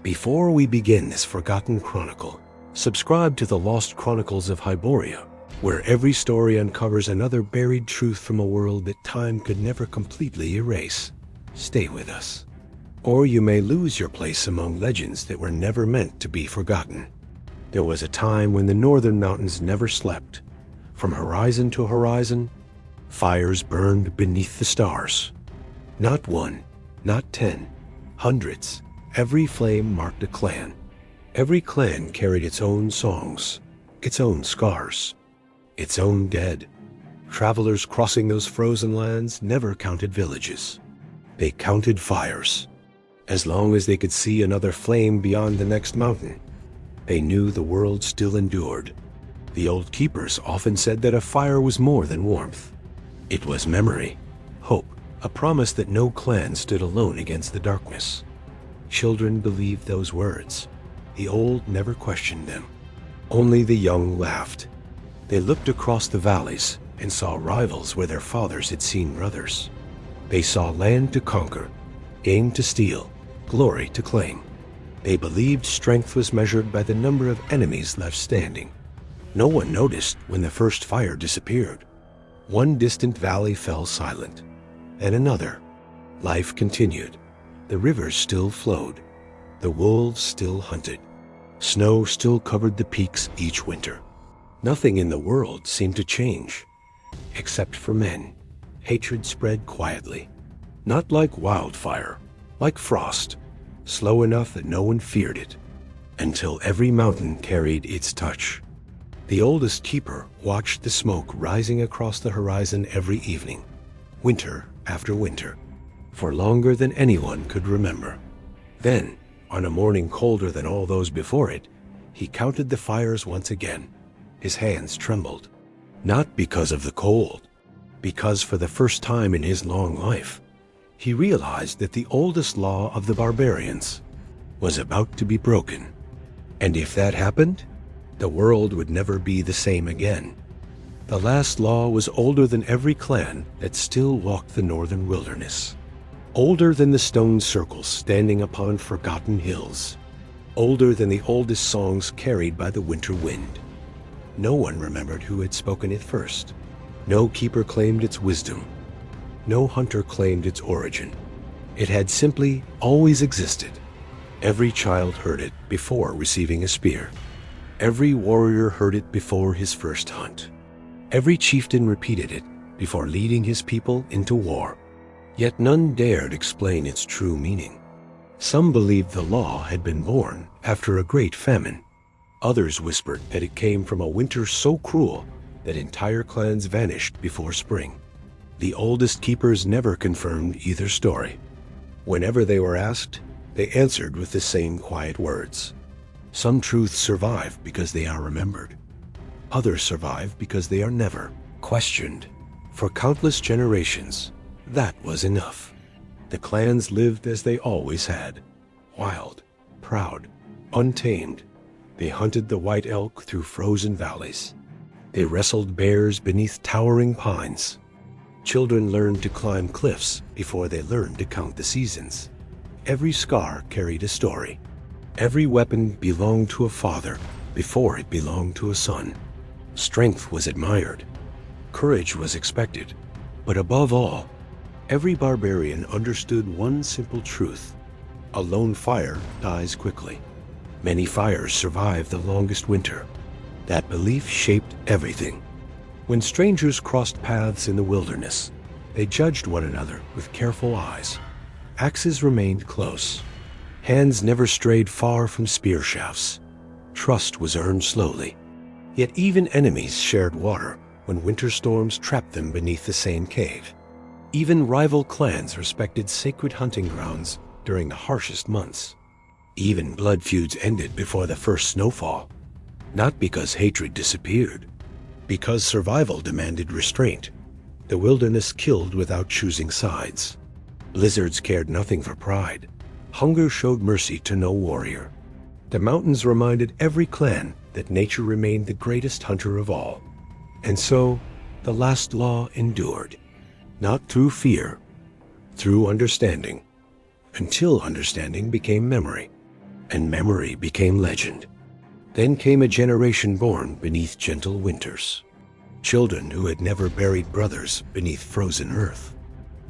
Before we begin this forgotten chronicle, subscribe to the Lost Chronicles of Hyboria, where every story uncovers another buried truth from a world that time could never completely erase. Stay with us, or you may lose your place among legends that were never meant to be forgotten. There was a time when the northern mountains never slept. From horizon to horizon, fires burned beneath the stars. Not one, not 10, hundreds. Every flame marked a clan. Every clan carried its own songs, its own scars, its own dead. Travelers crossing those frozen lands never counted villages. They counted fires. As long as they could see another flame beyond the next mountain, they knew the world still endured. The old keepers often said that a fire was more than warmth. It was memory, hope, a promise that no clan stood alone against the darkness. Children believed those words. The old never questioned them. Only the young laughed. They looked across the valleys and saw rivals where their fathers had seen brothers. They saw land to conquer, game to steal, glory to claim. They believed strength was measured by the number of enemies left standing. No one noticed when the first fire disappeared. One distant valley fell silent, and another. Life continued. The rivers still flowed. The wolves still hunted. Snow still covered the peaks each winter. Nothing in the world seemed to change. Except for men, hatred spread quietly. Not like wildfire, like frost, slow enough that no one feared it, until every mountain carried its touch. The oldest keeper watched the smoke rising across the horizon every evening, winter after winter, for longer than anyone could remember. Then, on a morning colder than all those before it, he counted the fires once again. His hands trembled, not because of the cold, because for the first time in his long life, he realized that the oldest law of the barbarians was about to be broken. And if that happened, the world would never be the same again. The last law was older than every clan that still walked the northern wilderness. Older than the stone circles standing upon forgotten hills. Older than the oldest songs carried by the winter wind. No one remembered who had spoken it first. No keeper claimed its wisdom. No hunter claimed its origin. It had simply always existed. Every child heard it before receiving a spear. Every warrior heard it before his first hunt. Every chieftain repeated it before leading his people into war. Yet none dared explain its true meaning. Some believed the law had been born after a great famine. Others whispered that it came from a winter so cruel that entire clans vanished before spring. The oldest keepers never confirmed either story. Whenever they were asked, they answered with the same quiet words. Some truths survive because they are remembered. Others survive because they are never questioned. For countless generations, that was enough. The clans lived as they always had. Wild, proud, untamed. They hunted the white elk through frozen valleys. They wrestled bears beneath towering pines. Children learned to climb cliffs before they learned to count the seasons. Every scar carried a story. Every weapon belonged to a father before it belonged to a son. Strength was admired. Courage was expected. But above all, every barbarian understood one simple truth. A lone fire dies quickly. Many fires survive the longest winter. That belief shaped everything. When strangers crossed paths in the wilderness, they judged one another with careful eyes. Axes remained close. Hands never strayed far from spear shafts. Trust was earned slowly. Yet even enemies shared water when winter storms trapped them beneath the same cave. Even rival clans respected sacred hunting grounds during the harshest months. Even blood feuds ended before the first snowfall. Not because hatred disappeared, because survival demanded restraint. The wilderness killed without choosing sides. Blizzards cared nothing for pride. Hunger showed mercy to no warrior. The mountains reminded every clan that nature remained the greatest hunter of all. And so, the last law endured. Not through fear, through understanding, until understanding became memory. and memory became legend. Then came a generation born beneath gentle winters. Children who had never buried brothers beneath frozen earth.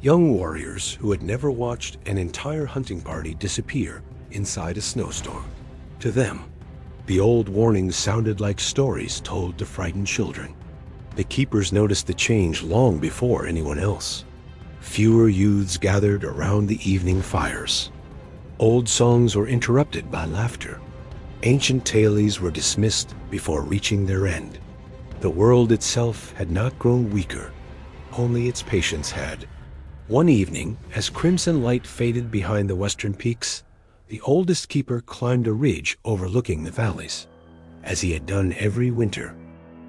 Young warriors who had never watched an entire hunting party disappear inside a snowstorm. To them, the old warnings sounded like stories told to frightened children. The keepers noticed the change long before anyone else. Fewer youths gathered around the evening fires. Old songs were interrupted by laughter. Ancient tales were dismissed before reaching their end. The world itself had not grown weaker, only its patience had. One evening, as crimson light faded behind the western peaks, the oldest keeper climbed a ridge overlooking the valleys. As he had done every winter,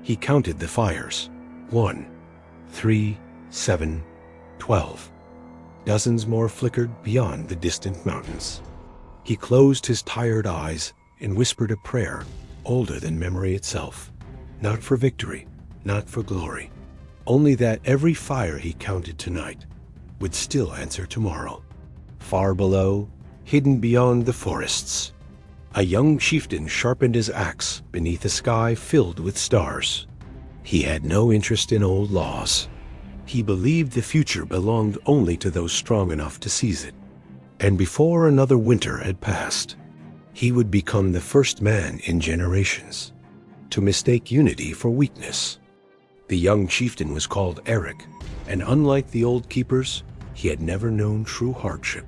he counted the fires. 1, 3, 7, 12. Dozens more flickered beyond the distant mountains. He closed his tired eyes and whispered a prayer older than memory itself. Not for victory, not for glory, only that every fire he counted tonight would still answer tomorrow. Far below, hidden beyond the forests, a young chieftain sharpened his axe beneath a sky filled with stars. He had no interest in old laws. He believed the future belonged only to those strong enough to seize it. And before another winter had passed, he would become the first man in generations to mistake unity for weakness. The young chieftain was called Eric, and unlike the old keepers, he had never known true hardship.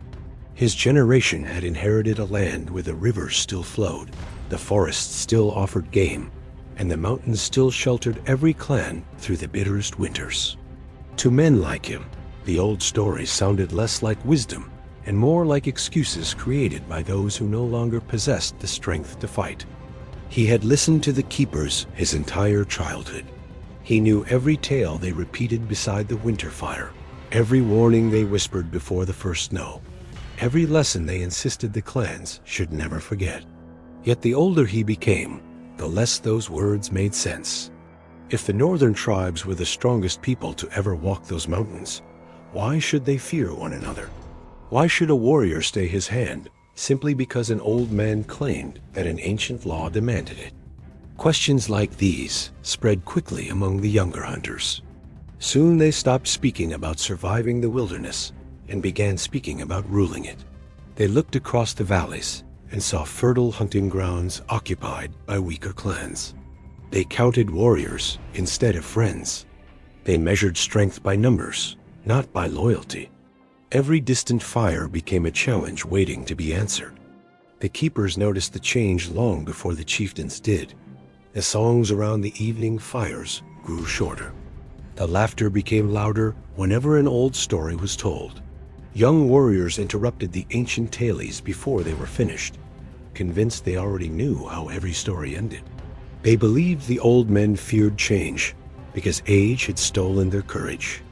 His generation had inherited a land where the rivers still flowed, the forests still offered game, and the mountains still sheltered every clan through the bitterest winters. To men like him, the old stories sounded less like wisdom and more like excuses created by those who no longer possessed the strength to fight. He had listened to the keepers his entire childhood. He knew every tale they repeated beside the winter fire, every warning they whispered before the first snow, every lesson they insisted the clans should never forget. Yet the older he became, the less those words made sense. If the northern tribes were the strongest people to ever walk those mountains, why should they fear one another? Why should a warrior stay his hand simply because an old man claimed that an ancient law demanded it? Questions like these spread quickly among the younger hunters. Soon they stopped speaking about surviving the wilderness and began speaking about ruling it. They looked across the valleys and saw fertile hunting grounds occupied by weaker clans. They counted warriors instead of friends. They measured strength by numbers, not by loyalty. Every distant fire became a challenge waiting to be answered. The keepers noticed the change long before the chieftains did. The songs around the evening fires grew shorter. The laughter became louder whenever an old story was told. Young warriors interrupted the ancient tales before they were finished, convinced they already knew how every story ended. They believed the old men feared change because age had stolen their courage.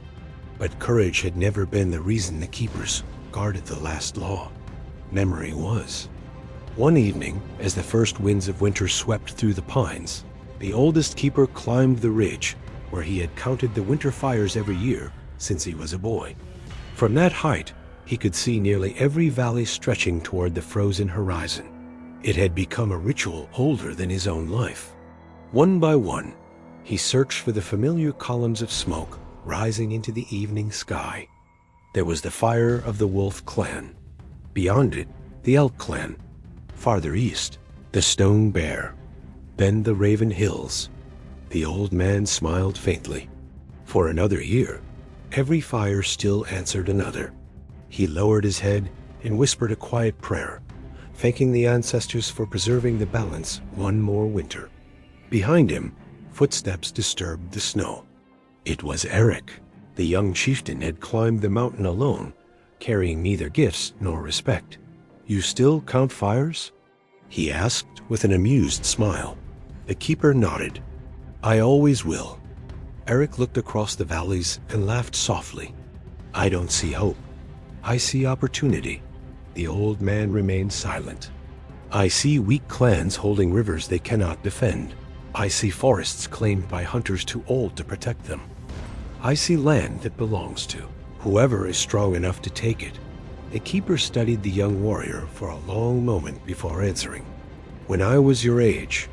But courage had never been the reason the keepers guarded the last law. Memory was. One evening, as the first winds of winter swept through the pines, the oldest keeper climbed the ridge where he had counted the winter fires every year since he was a boy. From that height, he could see nearly every valley stretching toward the frozen horizon. It had become a ritual older than his own life. One by one, he searched for the familiar columns of smoke rising into the evening sky. There was the fire of the Wolf clan. Beyond it, the Elk clan. Farther east, the Stone Bear. Then the Raven Hills. The old man smiled faintly. For another year, every fire still answered another. He lowered his head and whispered a quiet prayer, thanking the ancestors for preserving the balance one more winter. Behind him, footsteps disturbed the snow. It was Eric. The young chieftain had climbed the mountain alone, carrying neither gifts nor respect. "You still count fires?" he asked with an amused smile. The keeper nodded. "I always will." Eric looked across the valleys and laughed softly. "I don't see hope. I see opportunity." The old man remained silent. "I see weak clans holding rivers they cannot defend. I see forests claimed by hunters too old to protect them. I see land that belongs to whoever is strong enough to take it. The keeper studied the young warrior for a long moment before answering. When I was your age,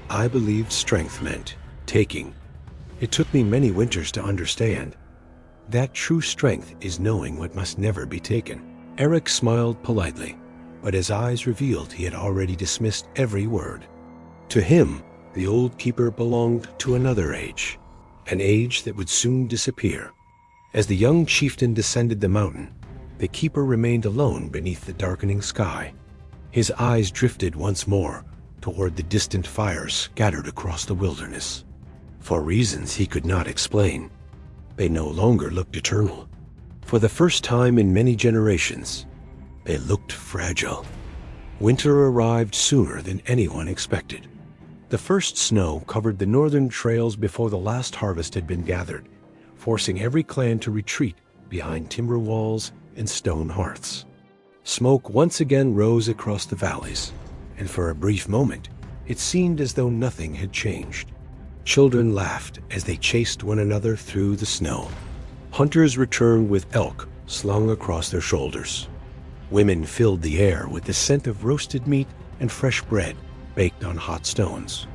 I believed strength meant taking. It took me many winters to understand. That true strength is knowing what must never be taken. Eric smiled politely, but his eyes revealed he had already dismissed every word. To him, the old keeper belonged to another age, an age that would soon disappear. As the young chieftain descended the mountain, the keeper remained alone beneath the darkening sky. His eyes drifted once more toward the distant fires scattered across the wilderness. For reasons he could not explain, they no longer looked eternal. For the first time in many generations, they looked fragile. Winter arrived sooner than anyone expected. The first snow covered the northern trails before the last harvest had been gathered, forcing every clan to retreat behind timber walls and stone hearths. Smoke once again rose across the valleys, and for a brief moment, it seemed as though nothing had changed. Children laughed as they chased one another through the snow. Hunters returned with elk slung across their shoulders. Women filled the air with the scent of roasted meat and fresh bread baked on hot stones.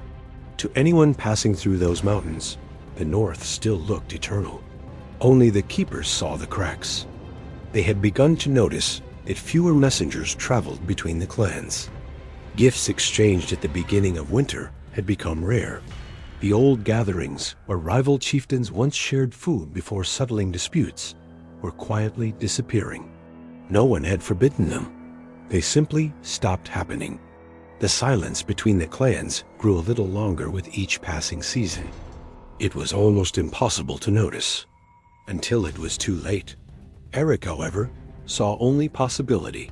To anyone passing through those mountains, the north still looked eternal. Only the keepers saw the cracks. They had begun to notice that fewer messengers traveled between the clans. Gifts exchanged at the beginning of winter had become rare. The old gatherings where rival chieftains once shared food before settling disputes were quietly disappearing. No one had forbidden them. They simply stopped happening. The silence between the clans grew a little longer with each passing season. It was almost impossible to notice, until it was too late. Eric, however, saw only possibility.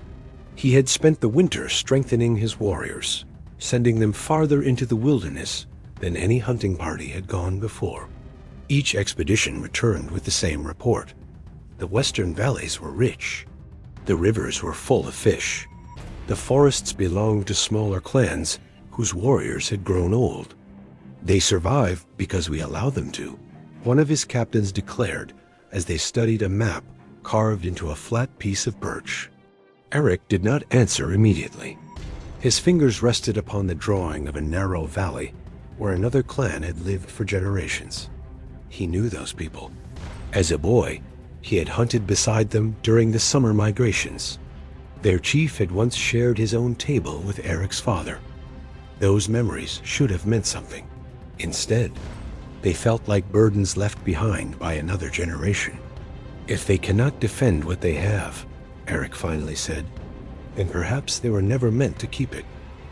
He had spent the winter strengthening his warriors, sending them farther into the wilderness than any hunting party had gone before. Each expedition returned with the same report. The western valleys were rich. The rivers were full of fish. The forests belonged to smaller clans whose warriors had grown old. They survive because we allow them to, one of his captains declared as they studied a map carved into a flat piece of birch. Eric did not answer immediately. His fingers rested upon the drawing of a narrow valley where another clan had lived for generations. He knew those people. As a boy, he had hunted beside them during the summer migrations. Their chief had once shared his own table with Eric's father. Those memories should have meant something. Instead, they felt like burdens left behind by another generation. If they cannot defend what they have, Eric finally said, then perhaps they were never meant to keep it.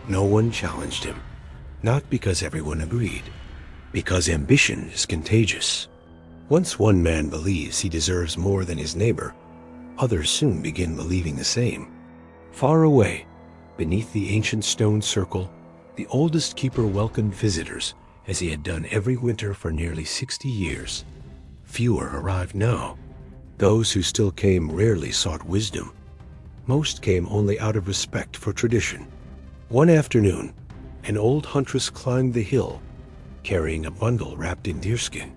No one challenged him. Not because everyone agreed, because ambition is contagious. Once one man believes he deserves more than his neighbor, others soon begin believing the same. Far away, beneath the ancient stone circle, the oldest keeper welcomed visitors as he had done every winter for nearly 60 years. Fewer arrived now. Those who still came rarely sought wisdom. Most came only out of respect for tradition. One afternoon, an old huntress climbed the hill, carrying a bundle wrapped in deerskin.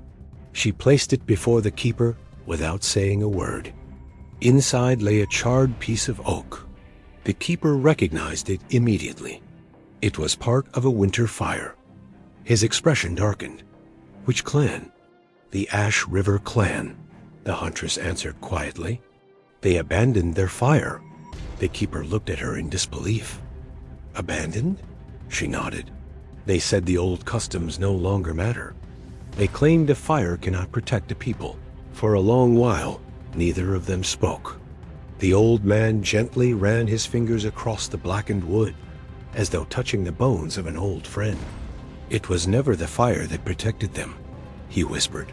She placed it before the keeper without saying a word. Inside lay a charred piece of oak. The keeper recognized it immediately. It was part of a winter fire. His expression darkened. "Which clan?" "The Ash River clan," the huntress answered quietly. "They abandoned their fire." The keeper looked at her in disbelief. "Abandoned?" She nodded. "They said the old customs no longer matter. They claimed a fire cannot protect a people." For a long while, neither of them spoke. The old man gently ran his fingers across the blackened wood, as though touching the bones of an old friend. "It was never the fire that protected them," he whispered.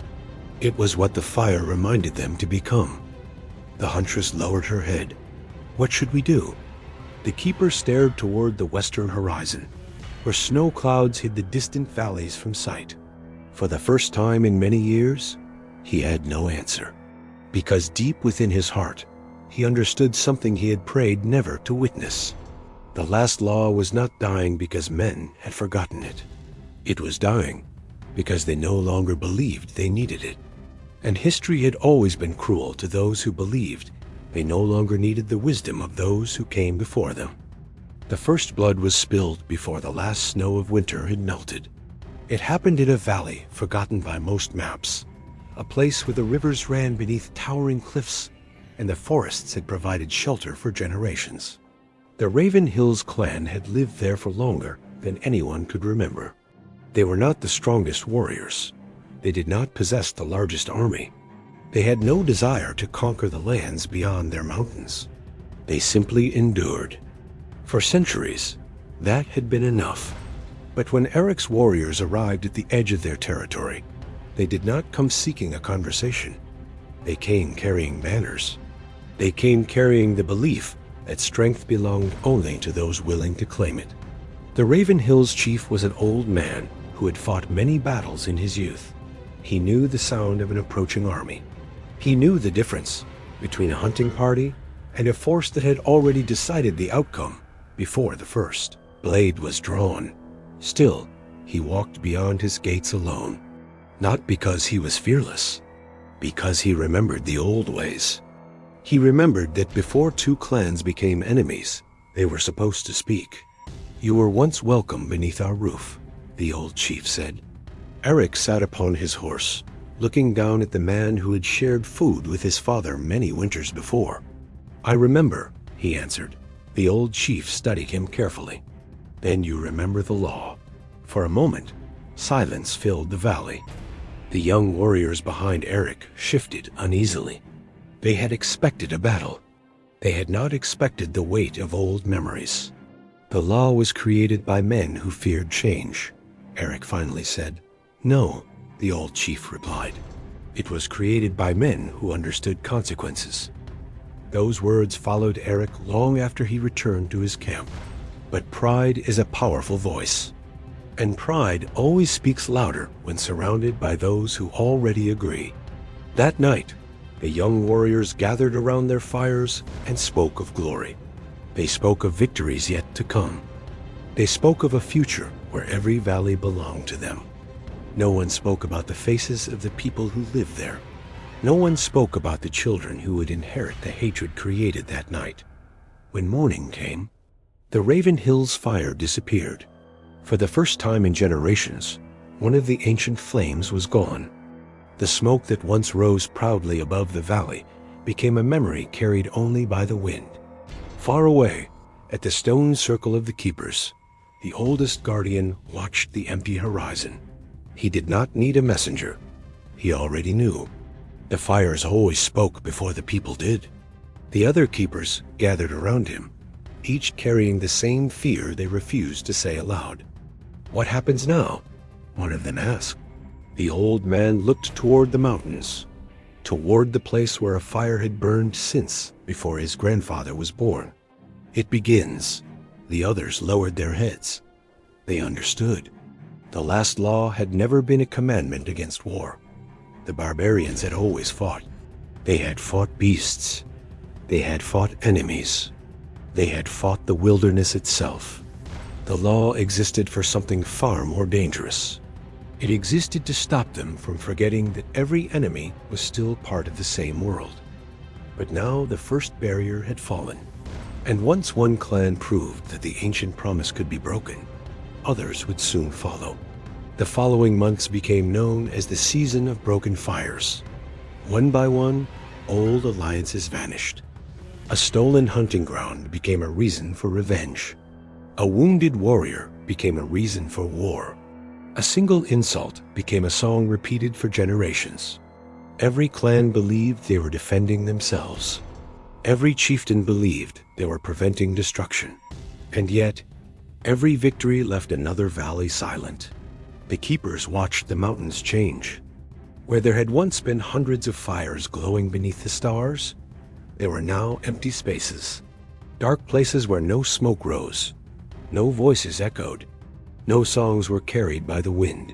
"It was what the fire reminded them to become." The huntress lowered her head. "What should we do?" The keeper stared toward the western horizon, where snow clouds hid the distant valleys from sight. For the first time in many years, he had no answer, because deep within his heart, he understood something he had prayed never to witness. The last law was not dying because men had forgotten it. It was dying because they no longer believed they needed it. And history had always been cruel to those who believed They no longer needed the wisdom of those who came before them. The first blood was spilled before the last snow of winter had melted. It happened in a valley forgotten by most maps, a place where the rivers ran beneath towering cliffs and the forests had provided shelter for generations. The Raven Hills clan had lived there for longer than anyone could remember. They were not the strongest warriors. They did not possess the largest army. They had no desire to conquer the lands beyond their mountains. They simply endured. For centuries, that had been enough. But when Eric's warriors arrived at the edge of their territory, they did not come seeking a conversation. They came carrying banners. They came carrying the belief that strength belonged only to those willing to claim it. The Raven Hills chief was an old man who had fought many battles in his youth. He knew the sound of an approaching army. He knew the difference between a hunting party and a force that had already decided the outcome before the first blade was drawn. Still, he walked beyond his gates alone, not because he was fearless, because he remembered the old ways. He remembered that before two clans became enemies, they were supposed to speak. "You were once welcome beneath our roof," the old chief said. Eric sat upon his horse, looking down at the man who had shared food with his father many winters before. "I remember," he answered. The old chief studied him carefully. "Then you remember the law." For a moment, silence filled the valley. The young warriors behind Eric shifted uneasily. They had expected a battle. They had not expected the weight of old memories. "The law was created by men who feared change," Eric finally said. "No," the old chief replied. "It was created by men who understood consequences." Those words followed Eric long after he returned to his camp. But pride is a powerful voice. And pride always speaks louder when surrounded by those who already agree. That night, the young warriors gathered around their fires and spoke of glory. They spoke of victories yet to come. They spoke of a future where every valley belonged to them. No one spoke about the faces of the people who lived there. No one spoke about the children who would inherit the hatred created that night. When morning came, the Raven Hills fire disappeared. For the first time in generations, one of the ancient flames was gone. The smoke that once rose proudly above the valley became a memory carried only by the wind. Far away, at the stone circle of the keepers, the oldest guardian watched the empty horizon. He did not need a messenger. He already knew. The fires always spoke before the people did. The other keepers gathered around him, each carrying the same fear they refused to say aloud. "What happens now?" one of them asked. The old man looked toward the mountains, toward the place where a fire had burned since before his grandfather was born. "It begins." The others lowered their heads. They understood. The last law had never been a commandment against war. The barbarians had always fought. They had fought beasts. They had fought enemies. They had fought the wilderness itself. The law existed for something far more dangerous. It existed to stop them from forgetting that every enemy was still part of the same world. But now the first barrier had fallen. And once one clan proved that the ancient promise could be broken, others would soon follow. The following months became known as the season of broken fires. One by one, old alliances vanished. A stolen hunting ground became a reason for revenge. A wounded warrior became a reason for war. A single insult became a song repeated for generations. Every clan believed they were defending themselves. Every chieftain believed they were preventing destruction. And yet, every victory left another valley silent. The keepers watched the mountains change. Where there had once been hundreds of fires glowing beneath the stars, there were now empty spaces. Dark places where no smoke rose, no voices echoed, no songs were carried by the wind.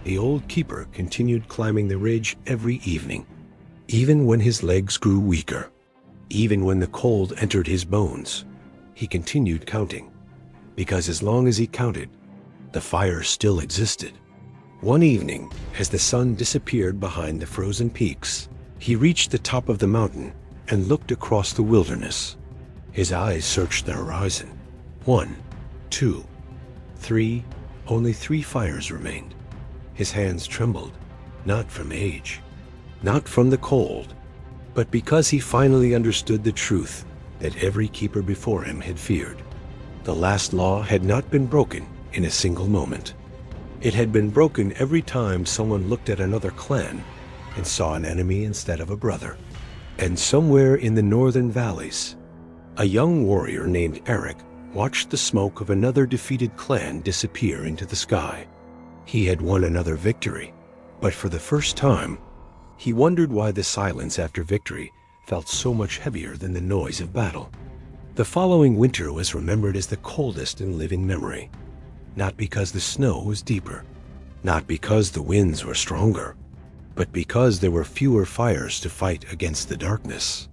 The old keeper continued climbing the ridge every evening, even when his legs grew weaker, even when the cold entered his bones. He continued counting, because as long as he counted, the fire still existed. One evening, as the sun disappeared behind the frozen peaks, he reached the top of the mountain and looked across the wilderness. His eyes searched the horizon. 1, 2, 3, only 3 fires remained. His hands trembled, not from age, not from the cold, but because he finally understood the truth that every keeper before him had feared. The last law had not been broken in a single moment. It had been broken every time someone looked at another clan and saw an enemy instead of a brother. And somewhere in the northern valleys, a young warrior named Eric watched the smoke of another defeated clan disappear into the sky. He had won another victory, but for the first time, he wondered why the silence after victory felt so much heavier than the noise of battle. The following winter was remembered as the coldest in living memory, not because the snow was deeper, not because the winds were stronger, but because there were fewer fires to fight against the darkness.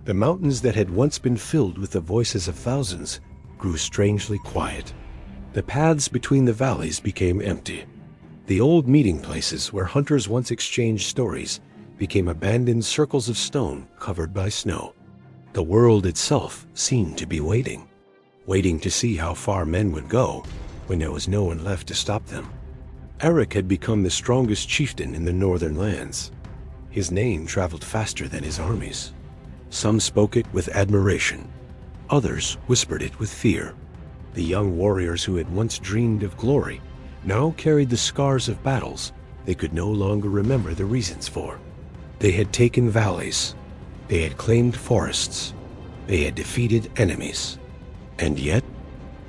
The mountains that had once been filled with the voices of thousands grew strangely quiet. The paths between the valleys became empty. The old meeting places where hunters once exchanged stories became abandoned circles of stone covered by snow. The world itself seemed to be waiting to see how far men would go when there was no one left to stop them. Eric had become the strongest chieftain in the northern lands. His name traveled faster than his armies. Some spoke it with admiration. Others whispered it with fear. The young warriors who had once dreamed of glory now carried the scars of battles they could no longer remember the reasons for. They had taken valleys. They had claimed forests. They had defeated enemies. And yet,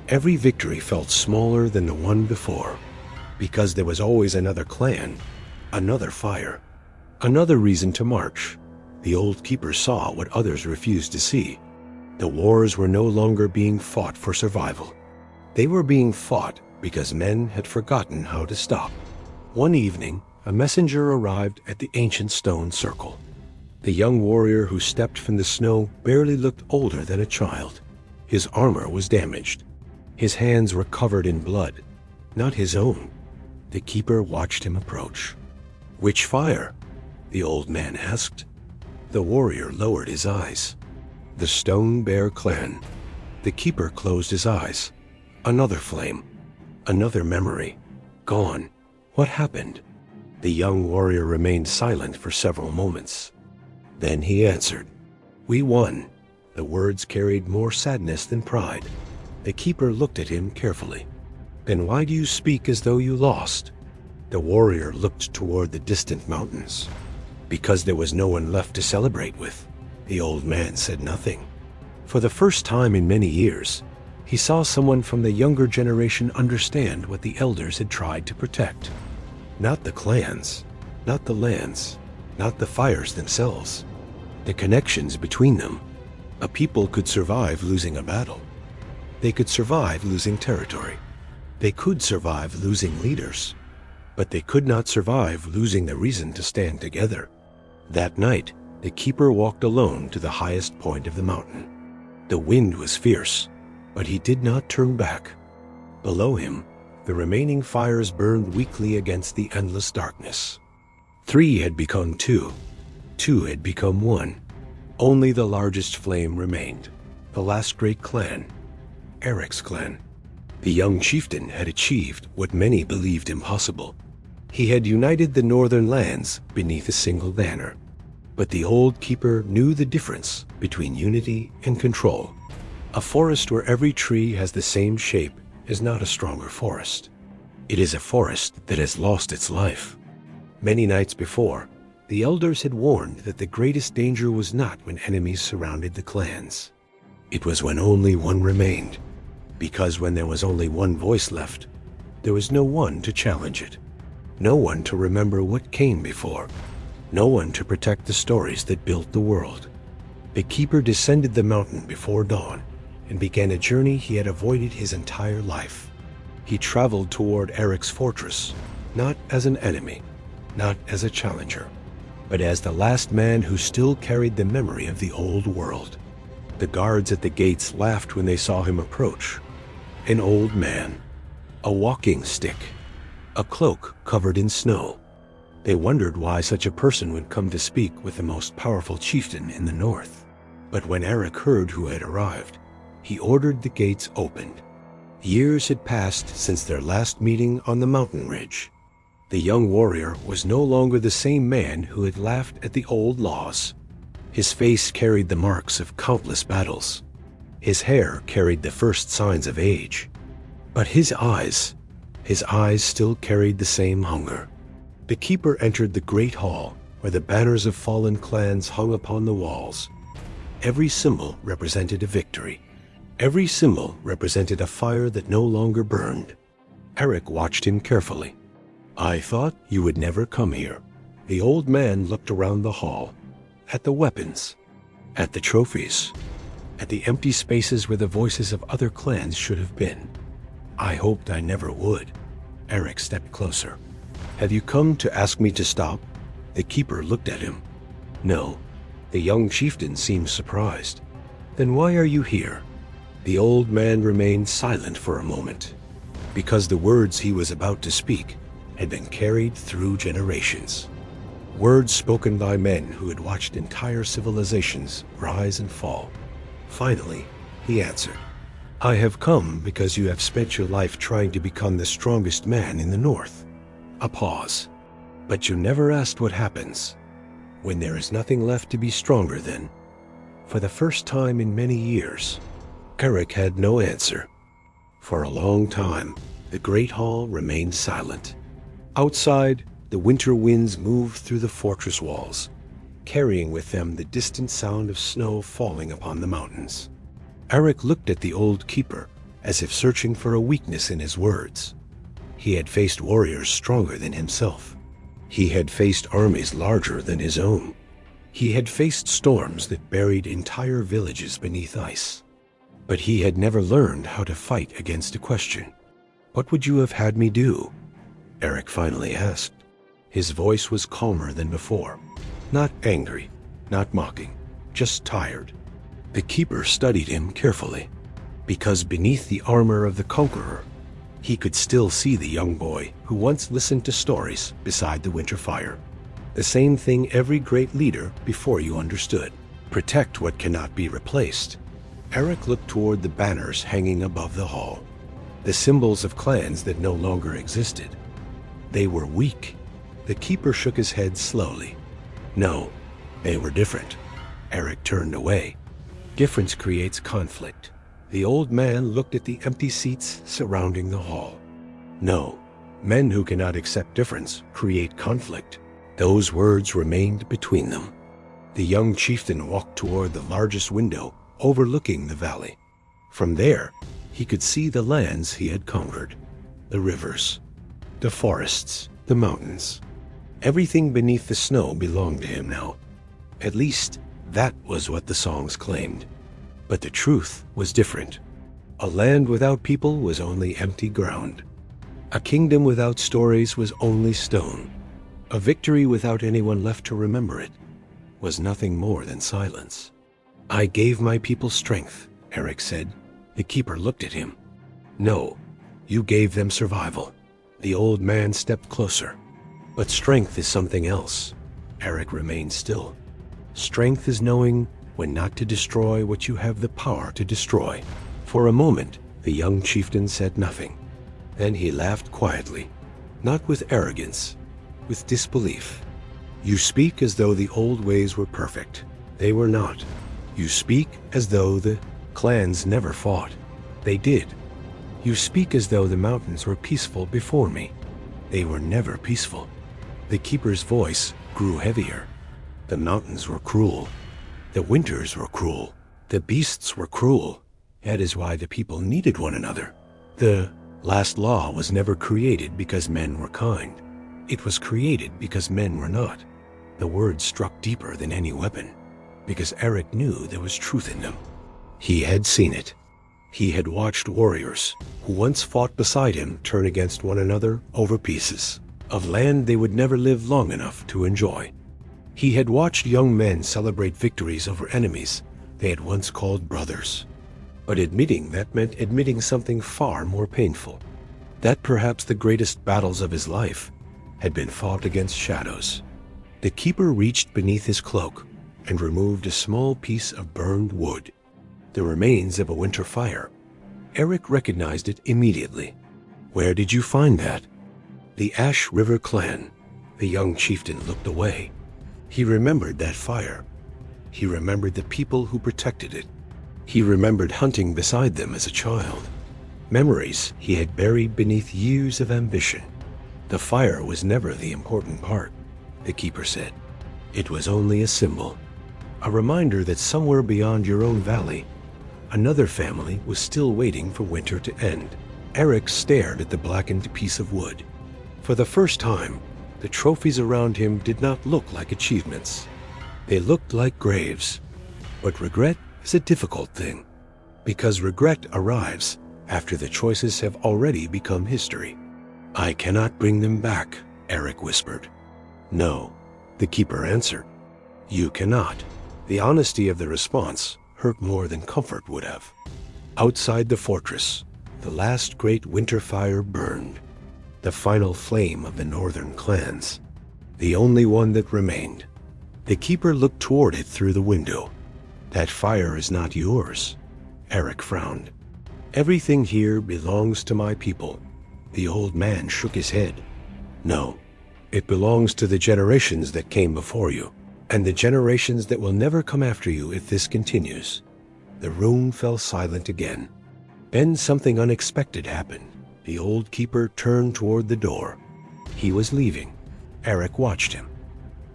every victory felt smaller than the one before, because there was always another clan, another fire, another reason to march. The old keepers saw what others refused to see. The wars were no longer being fought for survival. They were being fought because men had forgotten how to stop. One evening, a messenger arrived at the ancient stone circle. The young warrior who stepped from the snow barely looked older than a child. His armor was damaged. His hands were covered in blood, not his own. The keeper watched him approach. "Which fire?" the old man asked. The warrior lowered his eyes. "The Stone Bear clan." The keeper closed his eyes. Another flame. Another memory. Gone. What happened? The young warrior remained silent for several moments. Then he answered. "We won." The words carried more sadness than pride. The keeper looked at him carefully. "Then why do you speak as though you lost?" The warrior looked toward the distant mountains. "Because there was no one left to celebrate with." The old man said nothing. For the first time in many years, he saw someone from the younger generation understand what the elders had tried to protect. Not the clans, not the lands, not the fires themselves. The connections between them. A people could survive losing a battle. They could survive losing territory. They could survive losing leaders. But they could not survive losing the reason to stand together. That night, the keeper walked alone to the highest point of the mountain. The wind was fierce, but he did not turn back. Below him, the remaining fires burned weakly against the endless darkness. 3 had become 2. 2 had become 1. Only the largest flame remained, the last great clan, Eric's clan. The young chieftain had achieved what many believed impossible. He had united the northern lands beneath a single banner. But the old keeper knew the difference between unity and control. A forest where every tree has the same shape is not a stronger forest. It is a forest that has lost its life. Many nights before, the elders had warned that the greatest danger was not when enemies surrounded the clans. It was when only one remained. Because when there was only one voice left, there was no one to challenge it. No one to remember what came before. No one to protect the stories that built the world. The keeper descended the mountain before dawn and began a journey he had avoided his entire life. He traveled toward Eric's fortress, not as an enemy, not as a challenger, but as the last man who still carried the memory of the old world. The guards at the gates laughed when they saw him approach. An old man, a walking stick, a cloak covered in snow. They wondered why such a person would come to speak with the most powerful chieftain in the north. But when Eric heard who had arrived, he ordered the gates opened. Years had passed since their last meeting on the mountain ridge. The young warrior was no longer the same man who had laughed at the old laws. His face carried the marks of countless battles. His hair carried the first signs of age. But his eyes still carried the same hunger. The keeper entered the great hall where the banners of fallen clans hung upon the walls. Every symbol represented a victory. Every symbol represented a fire that no longer burned. Eric watched him carefully. "I thought you would never come here." The old man looked around the hall, at the weapons, at the trophies, at the empty spaces where the voices of other clans should have been. "I hoped I never would." Eric stepped closer. "Have you come to ask me to stop?" The keeper looked at him. "No." The young chieftain seemed surprised. "Then why are you here?" The old man remained silent for a moment, because the words he was about to speak had been carried through generations. Words spoken by men who had watched entire civilizations rise and fall. Finally, he answered, "I have come because you have spent your life trying to become the strongest man in the north." A pause. "But you never asked what happens when there is nothing left to be stronger than." For the first time in many years, Eric had no answer. For a long time, the great hall remained silent. Outside, the winter winds moved through the fortress walls, carrying with them the distant sound of snow falling upon the mountains. Eric looked at the old keeper, as if searching for a weakness in his words. He had faced warriors stronger than himself. He had faced armies larger than his own. He had faced storms that buried entire villages beneath ice. But he had never learned how to fight against a question. "What would you have had me do?" Eric finally asked. His voice was calmer than before. Not angry, not mocking, just tired. The keeper studied him carefully, because beneath the armor of the conqueror, he could still see the young boy who once listened to stories beside the winter fire. The same thing every great leader before you understood. Protect what cannot be replaced. Eric looked toward the banners hanging above the hall, the symbols of clans that no longer existed. They were weak. The keeper shook his head slowly. No, they were different. Eric turned away. Difference creates conflict. The old man looked at the empty seats surrounding the hall. No, men who cannot accept difference create conflict. Those words remained between them. The young chieftain walked toward the largest window overlooking the valley. From there, he could see the lands he had conquered, the rivers, the forests, the mountains. Everything beneath the snow belonged to him now. At least, that was what the songs claimed. But the truth was different. A land without people was only empty ground. A kingdom without stories was only stone. A victory without anyone left to remember it was nothing more than silence. "I gave my people strength," Eric said. The keeper looked at him. "No, you gave them survival." The old man stepped closer. "But strength is something else." Eric remained still. "Strength is knowing when not to destroy what you have the power to destroy." For a moment, the young chieftain said nothing. Then he laughed quietly, not with arrogance, with disbelief. "You speak as though the old ways were perfect. They were not. You speak as though the clans never fought. They did. You speak as though the mountains were peaceful before me. They were never peaceful." The keeper's voice grew heavier. "The mountains were cruel. The winters were cruel. The beasts were cruel. That is why the people needed one another. The last law was never created because men were kind. It was created because men were not." The words struck deeper than any weapon, because Eric knew there was truth in them. He had seen it. He had watched warriors who once fought beside him turn against one another over pieces of land they would never live long enough to enjoy. He had watched young men celebrate victories over enemies they had once called brothers. But admitting that meant admitting something far more painful. That perhaps the greatest battles of his life had been fought against shadows. The keeper reached beneath his cloak, and removed a small piece of burned wood, the remains of a winter fire. Eric recognized it immediately. "Where did you find that?" "The Ash River clan." The young chieftain looked away. He remembered that fire. He remembered the people who protected it. He remembered hunting beside them as a child. Memories he had buried beneath years of ambition. "The fire was never the important part," the keeper said. "It was only a symbol, a reminder that somewhere beyond your own valley, another family was still waiting for winter to end." Eric stared at the blackened piece of wood. For the first time, the trophies around him did not look like achievements. They looked like graves. But regret is a difficult thing, because regret arrives after the choices have already become history. "I cannot bring them back," Eric whispered. "No," the keeper answered. "You cannot." The honesty of the response hurt more than comfort would have. Outside the fortress, the last great winter fire burned, the final flame of the northern clans, the only one that remained. The keeper looked toward it through the window. "That fire is not yours," Eric frowned. "Everything here belongs to my people." The old man shook his head. "No, it belongs to the generations that came before you, and the generations that will never come after you if this continues." The room fell silent again. Then something unexpected happened. The old keeper turned toward the door. He was leaving. Eric watched him.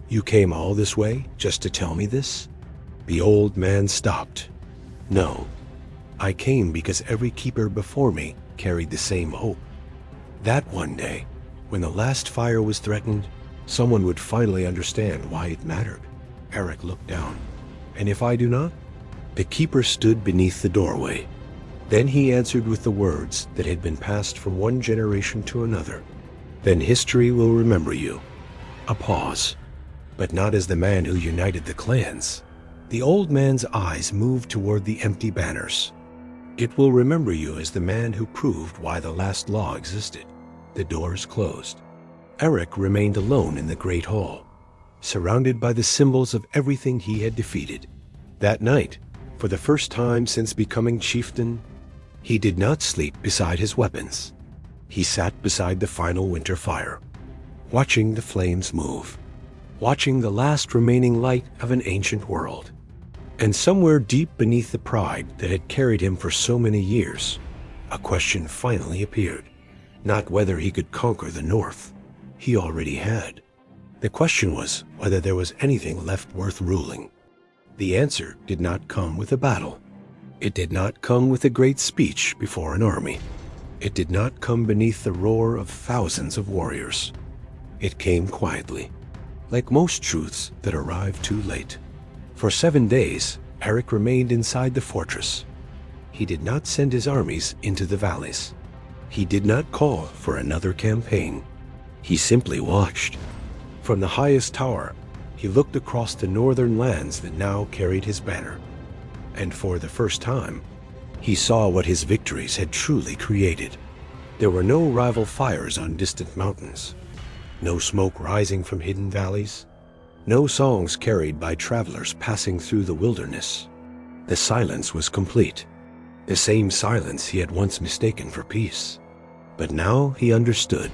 "You came all this way just to tell me this?" The old man stopped. "No, I came because every keeper before me carried the same hope. That one day, when the last fire was threatened, someone would finally understand why it mattered." Eric looked down. "And if I do not?" The keeper stood beneath the doorway. Then he answered with the words that had been passed from one generation to another. "Then history will remember you." A pause. "But not as the man who united the clans." The old man's eyes moved toward the empty banners. "It will remember you as the man who proved why the last law existed." The doors closed. Eric remained alone in the great hall, surrounded by the symbols of everything he had defeated. That night, for the first time since becoming chieftain, he did not sleep beside his weapons. He sat beside the final winter fire, watching the flames move, watching the last remaining light of an ancient world. And somewhere deep beneath the pride that had carried him for so many years, a question finally appeared. Not whether he could conquer the North. He already had. The question was whether there was anything left worth ruling. The answer did not come with a battle. It did not come with a great speech before an army. It did not come beneath the roar of thousands of warriors. It came quietly, like most truths that arrive too late. For 7 days, Eric remained inside the fortress. He did not send his armies into the valleys. He did not call for another campaign. He simply watched. From the highest tower, he looked across the northern lands that now carried his banner. And for the first time, he saw what his victories had truly created. There were no rival fires on distant mountains, no smoke rising from hidden valleys, no songs carried by travelers passing through the wilderness. The silence was complete, the same silence he had once mistaken for peace. But now he understood.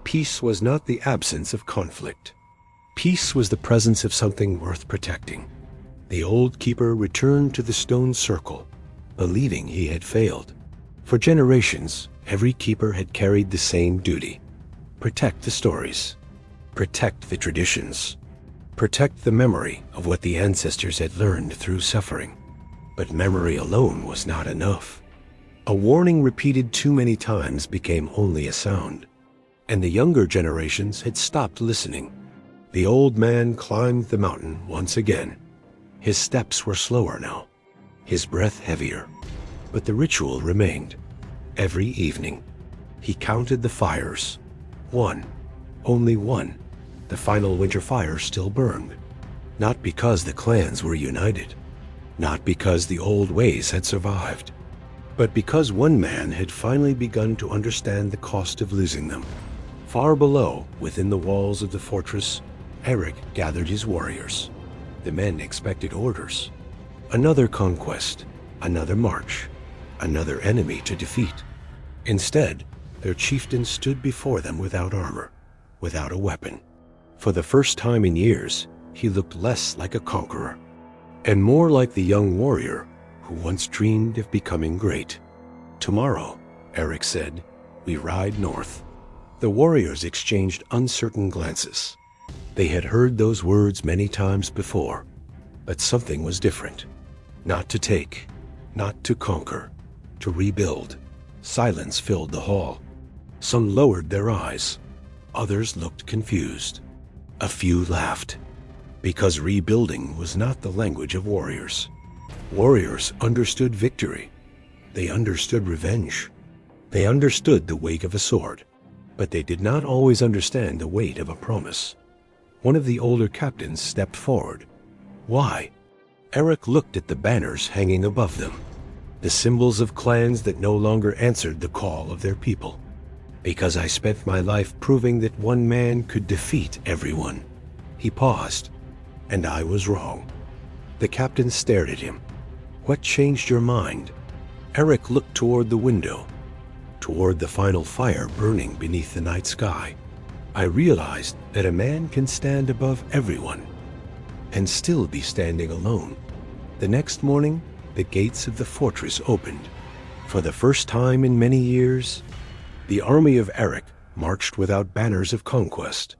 Peace was not the absence of conflict. Peace was the presence of something worth protecting. The old keeper returned to the stone circle, believing he had failed. For generations, every keeper had carried the same duty: protect the stories, protect the traditions, protect the memory of what the ancestors had learned through suffering. But memory alone was not enough. A warning repeated too many times became only a sound, and the younger generations had stopped listening. The old man climbed the mountain once again. His steps were slower now, his breath heavier, but the ritual remained. Every evening, he counted the fires. One, only one. The final winter fire still burned, not because the clans were united, not because the old ways had survived, but because one man had finally begun to understand the cost of losing them. Far below, within the walls of the fortress, Eric gathered his warriors. The men expected orders. Another conquest, another march, another enemy to defeat. Instead, their chieftain stood before them without armor, without a weapon. For the first time in years, he looked less like a conqueror, and more like the young warrior who once dreamed of becoming great. "Tomorrow," Eric said, "we ride north." The warriors exchanged uncertain glances. They had heard those words many times before, but something was different. Not to take, not to conquer, to rebuild. Silence filled the hall. Some lowered their eyes. Others looked confused. A few laughed, because rebuilding was not the language of warriors. Warriors understood victory. They understood revenge. They understood the weight of a sword, but they did not always understand the weight of a promise. One of the older captains stepped forward. "Why?" Eric looked at the banners hanging above them, the symbols of clans that no longer answered the call of their people. "Because I spent my life proving that one man could defeat everyone." He paused, and I was wrong. The captain stared at him. "What changed your mind?" Eric looked toward the window, toward the final fire burning beneath the night sky. I realized that a man can stand above everyone and still be standing alone. The next morning, the gates of the fortress opened. For the first time in many years, the army of Eric marched without banners of conquest.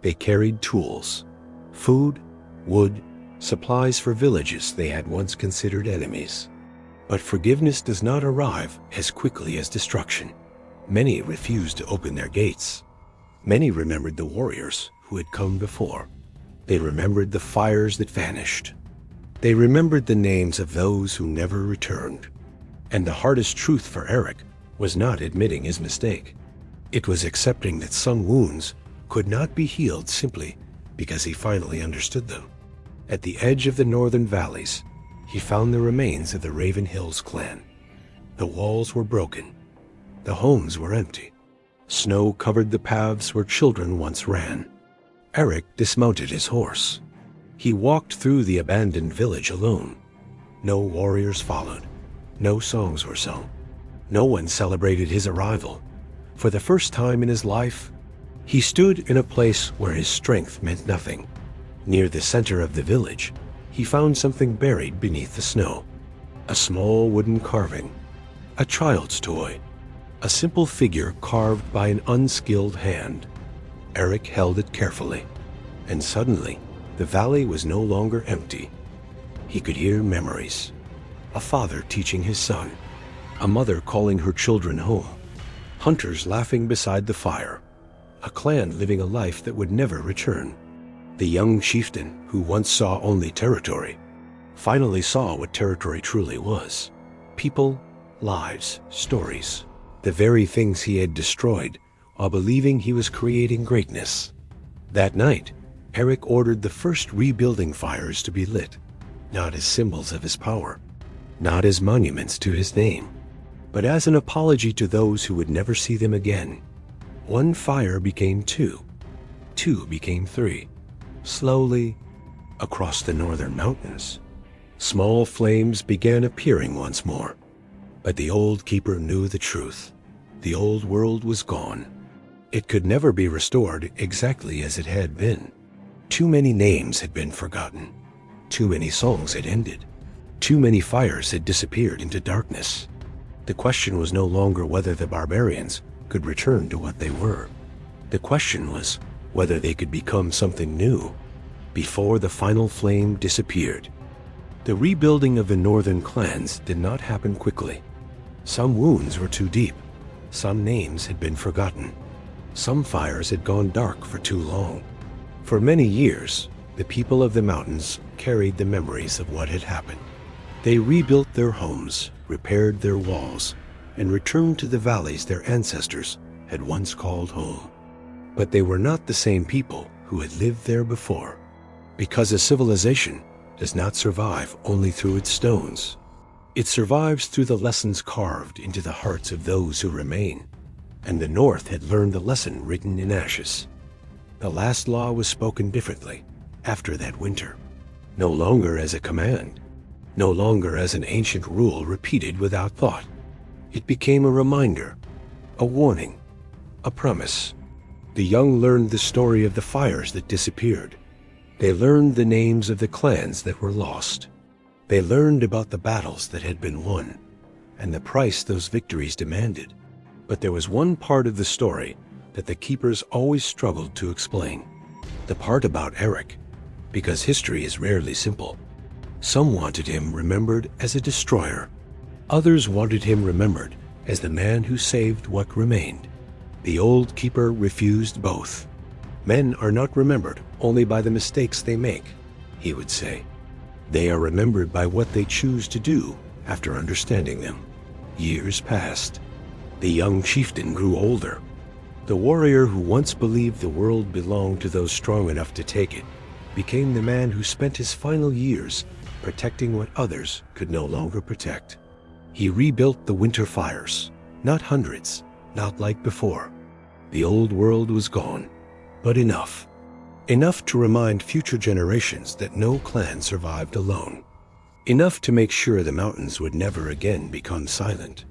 They carried tools, food, wood, supplies for villages they had once considered enemies. But forgiveness does not arrive as quickly as destruction. Many refused to open their gates. Many remembered the warriors who had come before. They remembered the fires that vanished. They remembered the names of those who never returned. And the hardest truth for Eric was not admitting his mistake. It was accepting that some wounds could not be healed simply because he finally understood them. At the edge of the northern valleys, he found the remains of the Raven Hills clan. The walls were broken. The homes were empty. Snow covered the paths where children once ran. Eric dismounted his horse. He walked through the abandoned village alone. No warriors followed. No songs were sung. No one celebrated his arrival. For the first time in his life, he stood in a place where his strength meant nothing. Near the center of the village, he found something buried beneath the snow. A small wooden carving, a child's toy, a simple figure carved by an unskilled hand. Eric held it carefully, and suddenly, the valley was no longer empty. He could hear memories. A father teaching his son, a mother calling her children home, hunters laughing beside the fire, a clan living a life that would never return. The young chieftain, who once saw only territory, finally saw what territory truly was. People, lives, stories, the very things he had destroyed while believing he was creating greatness. That night, Eric ordered the first rebuilding fires to be lit, not as symbols of his power, not as monuments to his name, but as an apology to those who would never see them again. One fire became two. Two became three. Slowly, across the northern mountains, small flames began appearing once more. But the old keeper knew the truth. The old world was gone. It could never be restored exactly as it had been. Too many names had been forgotten. Too many songs had ended. Too many fires had disappeared into darkness. The question was no longer whether the barbarians could return to what they were. The question was whether they could become something new before the final flame disappeared. The rebuilding of the northern clans did not happen quickly. Some wounds were too deep. Some names had been forgotten. Some fires had gone dark for too long. For many years, the people of the mountains carried the memories of what had happened. They rebuilt their homes, repaired their walls, and returned to the valleys their ancestors had once called home. But they were not the same people who had lived there before, because a civilization does not survive only through its stones. It survives through the lessons carved into the hearts of those who remain. And the North had learned the lesson written in ashes. The last law was spoken differently after that winter. no longer as a command, no longer as an ancient rule repeated without thought. It became a reminder, a warning, a promise. The young learned the story of the fires that disappeared. They learned the names of the clans that were lost. They learned about the battles that had been won, and the price those victories demanded. But there was one part of the story that the keepers always struggled to explain. The part about Eric, because history is rarely simple. Some wanted him remembered as a destroyer. Others wanted him remembered as the man who saved what remained. The old keeper refused both. Men are not remembered only by the mistakes they make, he would say. They are remembered by what they choose to do after understanding them. Years passed. The young chieftain grew older. The warrior who once believed the world belonged to those strong enough to take it became the man who spent his final years protecting what others could no longer protect. He rebuilt the winter fires, not hundreds, not like before. The old world was gone, but enough. Enough to remind future generations that no clan survived alone. Enough to make sure the mountains would never again become silent.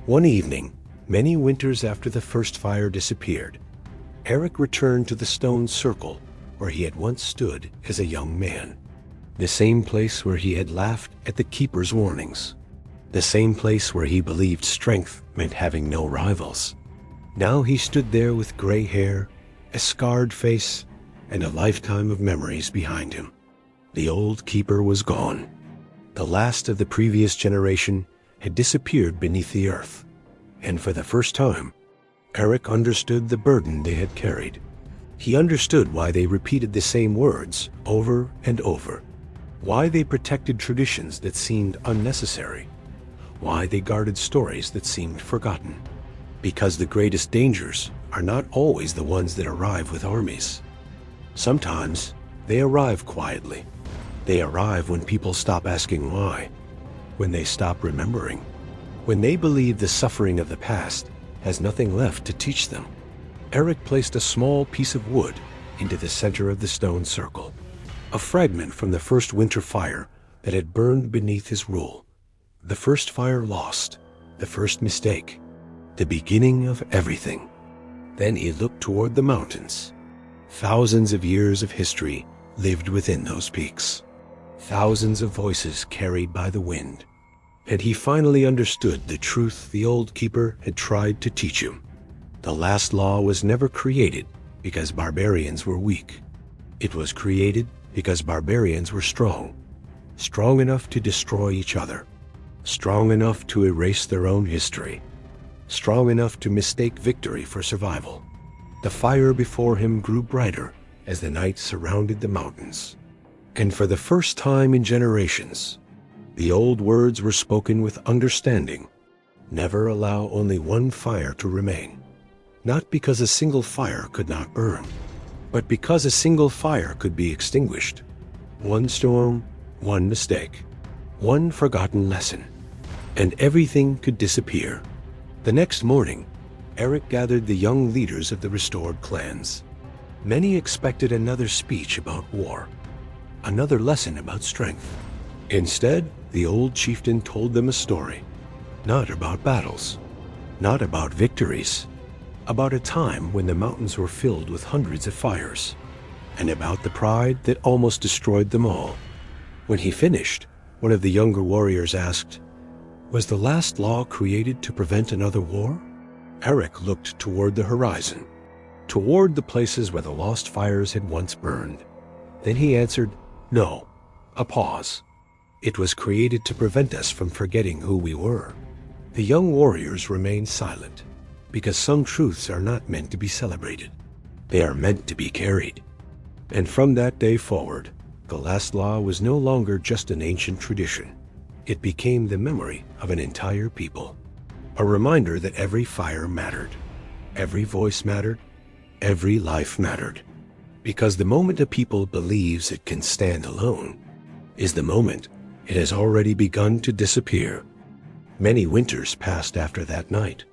One evening, many winters after the first fire disappeared, Eric returned to the stone circle where he had once stood as a young man. The same place where he had laughed at the keeper's warnings. The same place where he believed strength meant having no rivals. Now he stood there with gray hair, a scarred face, and a lifetime of memories behind him. The old keeper was gone. The last of the previous generation had disappeared beneath the earth. And for the first time, Eric understood the burden they had carried. He understood why they repeated the same words over and over, why they protected traditions that seemed unnecessary, why they guarded stories that seemed forgotten. Because the greatest dangers are not always the ones that arrive with armies. Sometimes they arrive quietly. They arrive when people stop asking why, when they stop remembering, when they believe the suffering of the past has nothing left to teach them. Eric placed a small piece of wood into the center of the stone circle, a fragment from the first winter fire that had burned beneath his rule. The first fire lost, the first mistake, the beginning of everything. Then he looked toward the mountains. Thousands of years of history lived within those peaks. Thousands of voices carried by the wind. And he finally understood the truth the old keeper had tried to teach him. The last law was never created because barbarians were weak. It was created because barbarians were strong. Strong enough to destroy each other. Strong enough to erase their own history. Strong enough to mistake victory for survival. The fire before him grew brighter as the night surrounded the mountains. And for the first time in generations, the old words were spoken with understanding. Never allow only one fire to remain. Not because a single fire could not burn, but because a single fire could be extinguished. One storm, one mistake, one forgotten lesson, and everything could disappear. The next morning, Eric gathered the young leaders of the restored clans. Many expected another speech about war, another lesson about strength. Instead, the old chieftain told them a story, not about battles, not about victories, about a time when the mountains were filled with hundreds of fires, and about the pride that almost destroyed them all. When he finished, one of the younger warriors asked, "Was the last law created to prevent another war?" Eric looked toward the horizon, toward the places where the lost fires had once burned. Then he answered, "No." A pause. "It was created to prevent us from forgetting who we were." The young warriors remained silent, because some truths are not meant to be celebrated. They are meant to be carried. And from that day forward, the last law was no longer just an ancient tradition. It became the memory of an entire people. A reminder that every fire mattered, every voice mattered, every life mattered. Because the moment a people believes it can stand alone is the moment it has already begun to disappear. Many winters passed after that night.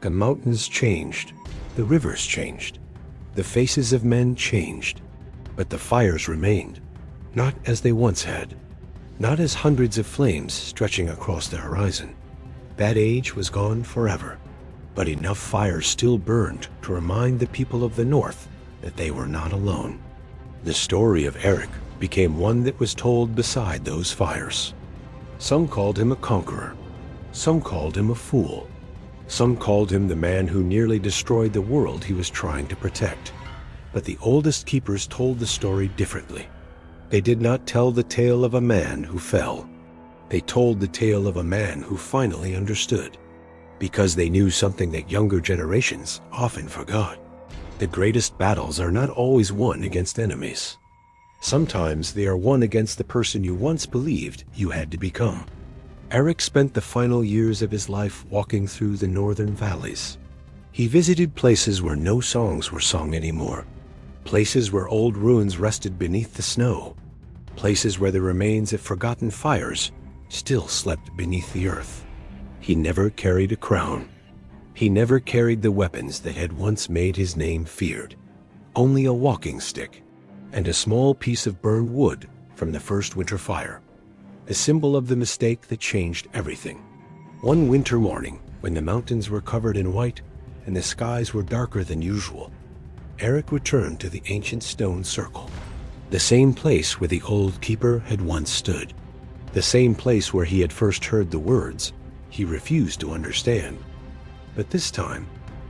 The mountains changed, the rivers changed, the faces of men changed, but the fires remained. Not as they once had. Not as hundreds of flames stretching across the horizon. That age was gone forever. But enough fires still burned to remind the people of the North that they were not alone. The story of Eric became one that was told beside those fires. Some called him a conqueror. Some called him a fool. Some called him the man who nearly destroyed the world he was trying to protect. But the oldest keepers told the story differently. They did not tell the tale of a man who fell. They told the tale of a man who finally understood. Because they knew something that younger generations often forgot. The greatest battles are not always won against enemies. Sometimes they are won against the person you once believed you had to become. Eric spent the final years of his life walking through the northern valleys. He visited places where no songs were sung anymore. Places where old ruins rested beneath the snow. Places where the remains of forgotten fires still slept beneath the earth. He never carried a crown. He never carried the weapons that had once made his name feared. Only a walking stick and a small piece of burned wood from the first winter fire. A symbol of the mistake that changed everything. One winter morning, when the mountains were covered in white and the skies were darker than usual, Eric returned to the ancient stone circle. The same place where the old keeper had once stood. The same place where he had first heard the words he refused to understand. But this time,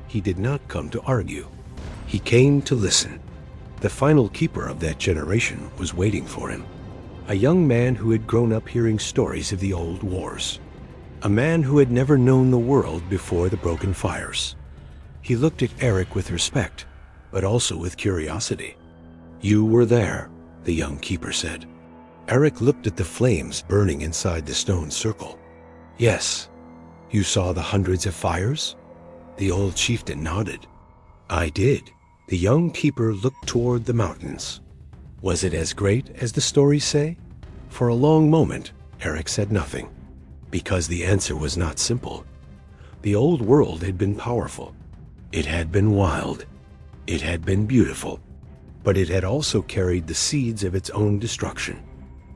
he did not come to argue. He came to listen. The final keeper of that generation was waiting for him. A young man who had grown up hearing stories of the old wars. A man who had never known the world before the broken fires. He looked at Eric with respect, but also with curiosity. "You were there," the young keeper said. Eric looked at the flames burning inside the stone circle. "Yes. You saw the hundreds of fires?" The old chieftain nodded. "I did." The young keeper looked toward the mountains. Was it as great as the stories say? For a long moment, Eric said nothing, because the answer was not simple. The old world had been powerful. It had been wild. It had been beautiful. But it had also carried the seeds of its own destruction.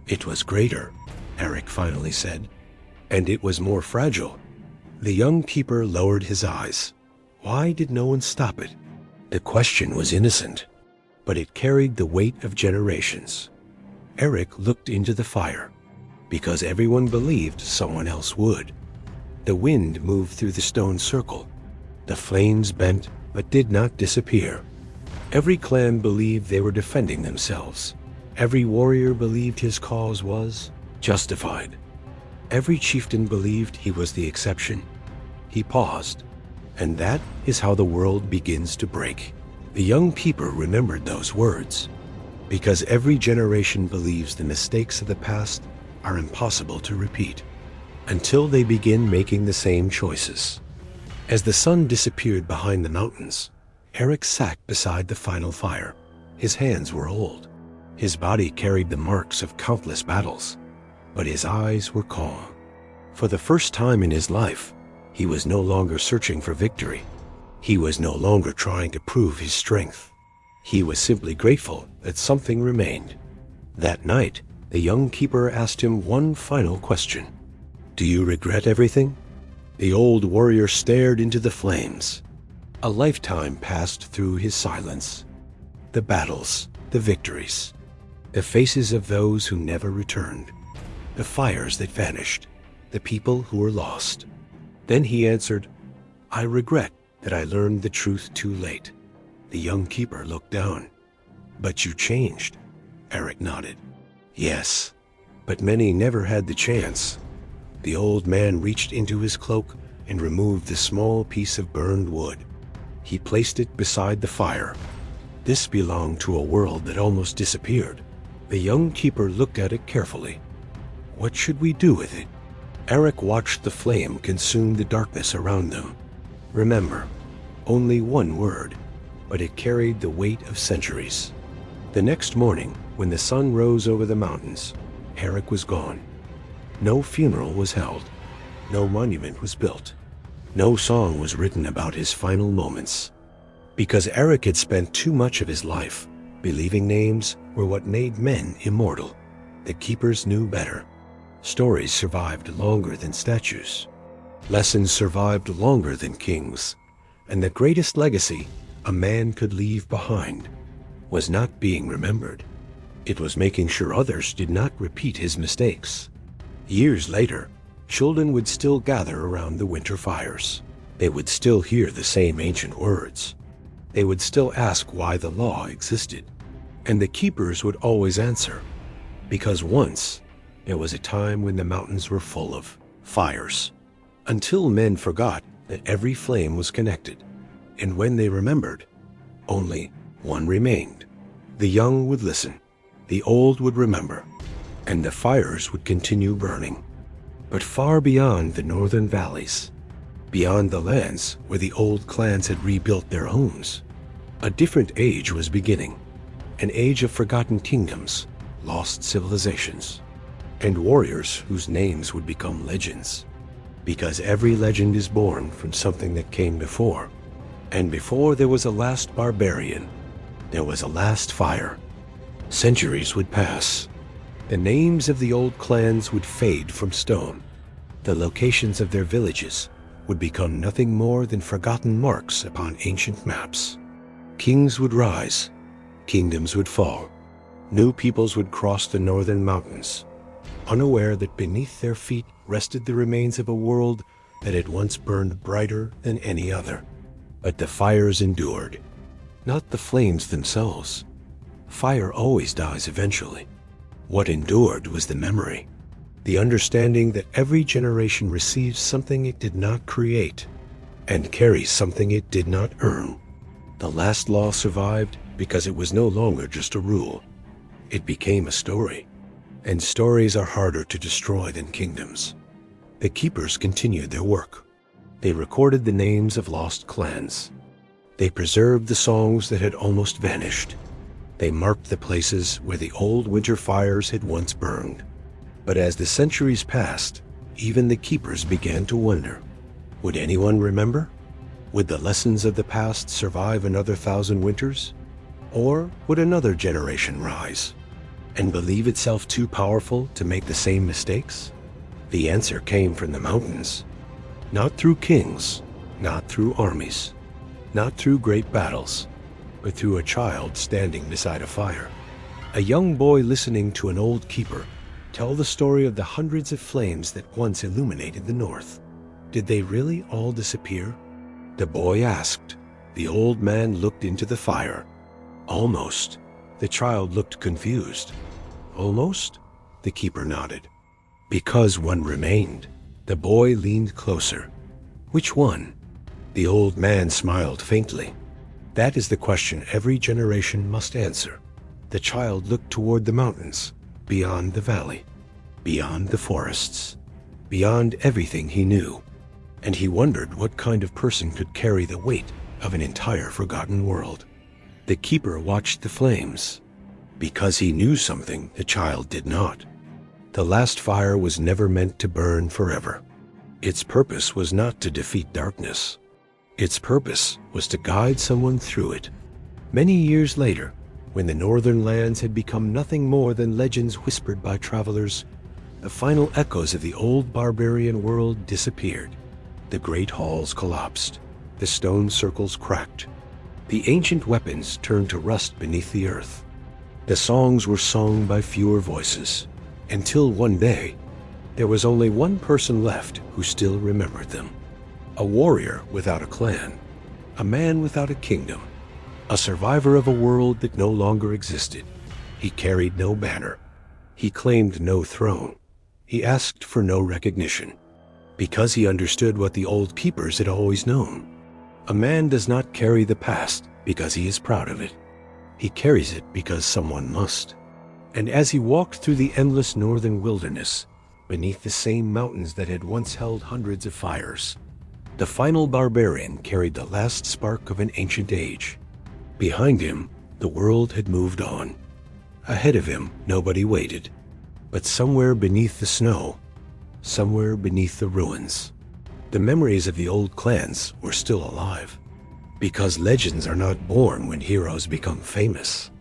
It was greater, Eric finally said, and it was more fragile. The young keeper lowered his eyes. Why did no one stop it? The question was innocent, but it carried the weight of generations. Eric looked into the fire, because everyone believed someone else would. The wind moved through the stone circle. The flames bent, but did not disappear. Every clan believed they were defending themselves. Every warrior believed his cause was justified. Every chieftain believed he was the exception. He paused, and that is how the world begins to break. The young keeper remembered those words, because every generation believes the mistakes of the past are impossible to repeat, until they begin making the same choices. As the sun disappeared behind the mountains, Eric sat beside the final fire. His hands were old. His body carried the marks of countless battles, but his eyes were calm. For the first time in his life, he was no longer searching for victory. He was no longer trying to prove his strength. He was simply grateful that something remained. That night, the young keeper asked him one final question. "Do you regret everything?" The old warrior stared into the flames. A lifetime passed through his silence. The battles, the victories, the faces of those who never returned, the fires that vanished, the people who were lost. Then he answered, "I regret that I learned the truth too late." The young keeper looked down. "But you changed." Eric nodded. "Yes, but many never had the chance." The old man reached into his cloak and removed the small piece of burned wood. He placed it beside the fire. This belonged to a world that almost disappeared. The young keeper looked at it carefully. "What should we do with it?" Eric watched the flame consume the darkness around them. Remember, only one word, but it carried the weight of centuries. The next morning, when the sun rose over the mountains, Eric was gone. No funeral was held. No monument was built. No song was written about his final moments. Because Eric had spent too much of his life Believing names were what made men immortal. The keepers knew better. Stories survived longer than statues. Lessons survived longer than kings. And the greatest legacy a man could leave behind was not being remembered. It was making sure others did not repeat his mistakes. Years later, children would still gather around the winter fires. They would still hear the same ancient words. They would still ask why the law existed. And the keepers would always answer, because once there was a time when the mountains were full of fires, until men forgot that every flame was connected. And when they remembered, only one remained. The young would listen, the old would remember, and the fires would continue burning. But far beyond the northern valleys, beyond the lands where the old clans had rebuilt their homes, a different age was beginning. An age of forgotten kingdoms, lost civilizations, and warriors whose names would become legends. Because every legend is born from something that came before. And before there was a last barbarian, there was a last fire. Centuries would pass. The names of the old clans would fade from stone. The locations of their villages would become nothing more than forgotten marks upon ancient maps. Kings would rise. Kingdoms would fall. New peoples would cross the northern mountains, unaware that beneath their feet rested the remains of a world that had once burned brighter than any other. But the fires endured, not the flames themselves. Fire always dies eventually. What endured was the memory, the understanding that every generation receives something it did not create and carries something it did not earn. The last law survived because it was no longer just a rule. It became a story, and stories are harder to destroy than kingdoms. The keepers continued their work. They recorded the names of lost clans. They preserved the songs that had almost vanished. They marked the places where the old winter fires had once burned. But as the centuries passed, even the keepers began to wonder, would anyone remember? Would the lessons of the past survive another 1,000 winters? Or would another generation rise and believe itself too powerful to make the same mistakes? The answer came from the mountains. Not through kings, not through armies, not through great battles, but through a child standing beside a fire. A young boy listening to an old keeper tell the story of the hundreds of flames that once illuminated the north. Did they really all disappear? The boy asked. The old man looked into the fire. Almost. The child looked confused. Almost? The keeper nodded. Because one remained. The boy leaned closer. Which one? The old man smiled faintly. That is the question every generation must answer. The child looked toward the mountains, beyond the valley, beyond the forests, beyond everything he knew. And he wondered what kind of person could carry the weight of an entire forgotten world. The keeper watched the flames, because he knew something the child did not. The last fire was never meant to burn forever. Its purpose was not to defeat darkness. Its purpose was to guide someone through it. Many years later, when the northern lands had become nothing more than legends whispered by travelers, the final echoes of the old barbarian world disappeared. The great halls collapsed. The stone circles cracked. The ancient weapons turned to rust beneath the earth. The songs were sung by fewer voices, until one day, there was only one person left who still remembered them. A warrior without a clan, a man without a kingdom, a survivor of a world that no longer existed. He carried no banner. He claimed no throne. He asked for no recognition, because he understood what the old keepers had always known. A man does not carry the past because he is proud of it. He carries it because someone must. And as he walked through the endless northern wilderness, beneath the same mountains that had once held hundreds of fires, the final barbarian carried the last spark of an ancient age. Behind him, the world had moved on. Ahead of him, nobody waited. But somewhere beneath the snow, somewhere beneath the ruins, the memories of the old clans were still alive. Because legends are not born when heroes become famous.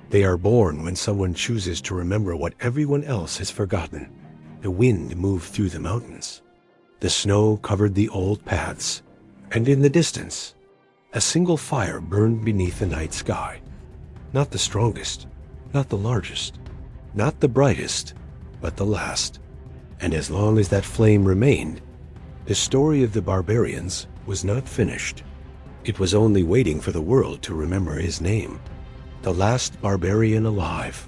They are born when someone chooses to remember what everyone else has forgotten. The wind moved through the mountains. The snow covered the old paths, and in the distance, a single fire burned beneath the night sky. Not the strongest, not the largest, not the brightest, but the last. And as long as that flame remained, the story of the barbarians was not finished. It was only waiting for the world to remember his name. The last barbarian alive.